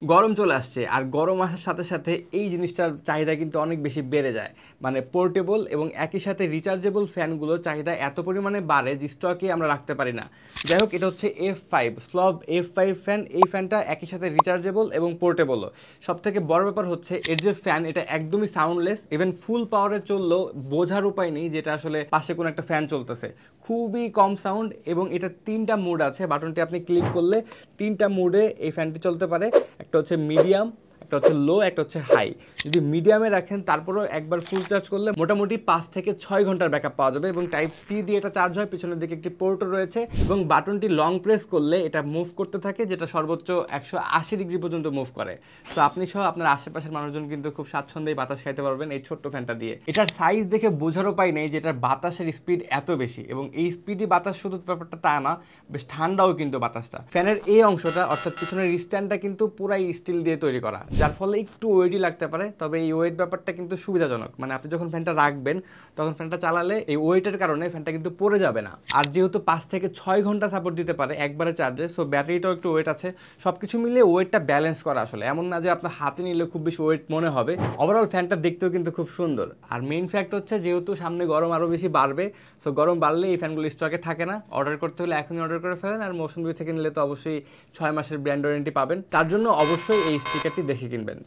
গরম চলে আসছে আর গরম আসার সাথে সাথে এই জিনিসটার চাহিদা কিন্তু অনেক বেশি বেড়ে যায়। মানে পোর্টেবল এবং একই সাথে রিচার্জেবল ফ্যানগুলোর চাহিদা এত পরিমাণে বাড়ে যে স্টকে আমরা রাখতে পারি না। যাই হোক, এটা হচ্ছে F5 স্লব F5 ফ্যান। এই ফ্যানটা একই সাথে রিচার্জেবল এবং পোর্টেবলও। সব থেকে বড় ব্যাপার হচ্ছে এর যে ফ্যান, এটা একদমই সাউন্ডলেস। ইভেন ফুল পাওয়ারে চললেও বোঝার উপায় নেই যেটা আসলে পাশে কোনো একটা ফ্যান চলতেছে। খুবই কম সাউন্ড এবং এটা তিনটা মুড আছে। বাটনটি আপনি ক্লিক করলে তিনটা মুডে এই ফ্যানটি চলতে পারে। একটা হচ্ছে মিডিয়াম, একটা হচ্ছে লো, একটা হচ্ছে হাই। যদি মিডিয়ামে রাখেন তারপরেও একবার ফুল চার্জ করলে মোটামুটি 5 থেকে 6 ঘন্টার ব্যাকআপ পাওয়া যাবে এবং টাইপ সি দিয়ে এটা চার্জ হয়। পিছনের দিকে একটি পোর্টও রয়েছে এবং বাটনটি লং প্রেস করলে এটা মুভ করতে থাকে, যেটা সর্বোচ্চ 180 ডিগ্রি পর্যন্ত মুভ করে। তো আপনি সহ আপনার আশেপাশের মানুষজন কিন্তু খুব স্বাচ্ছন্দ্যেই বাতাস খাইতে পারবেন এই ছোট্ট ফ্যানটা দিয়ে। এটার সাইজ দেখে বোঝার উপায় নেই যে এটার বাতাসের স্পিড এত বেশি, এবং এই স্পিডই বাতাস শুধু ব্যাপারটা তা না, বেশ ঠান্ডাও কিন্তু বাতাসটা। ফ্যানের এই অংশটা অর্থাৎ পিছনের স্ট্যান্ডটা কিন্তু পুরাই স্টিল দিয়ে তৈরি করা, যার ফলে একটু ওয়েটই লাগতে পারে। তবে এই ওয়েট ব্যাপারটা কিন্তু সুবিধাজনক। মানে আপনি যখন ফ্যানটা রাখবেন তখন ফ্যানটা চালালে এই ওয়েটের কারণে ফ্যানটা কিন্তু পড়ে যাবে না। আর যেহেতু 5 থেকে 6 ঘন্টা সাপোর্ট দিতে পারে একবারে চার্জে, সো ব্যাটারিটাও একটু ওয়েট আছে। সবকিছু মিলিয়ে ওয়েটটা ব্যালেন্স করা আসলে এমন না যে আপনার হাতে নিলে খুব বেশি ওয়েট মনে হবে। ওভারঅল ফ্যানটা দেখতেও কিন্তু খুব সুন্দর। আর মেইন ফ্যাক্ট হচ্ছে যেহেতু সামনে গরম আরও বেশি বাড়বে, সো গরম বাড়লে এই ফ্যানগুলো স্টকে থাকে না। অর্ডার করতে হলে এখনই অর্ডার করে ফেলেন। আর মৌসুমী থেকে নিলে তো অবশ্যই 6 মাসের ব্র্যান্ড ওয়ারেন্টি পাবেন। তার জন্য অবশ্যই এই স্টিকারটি দেখে কিনবেন।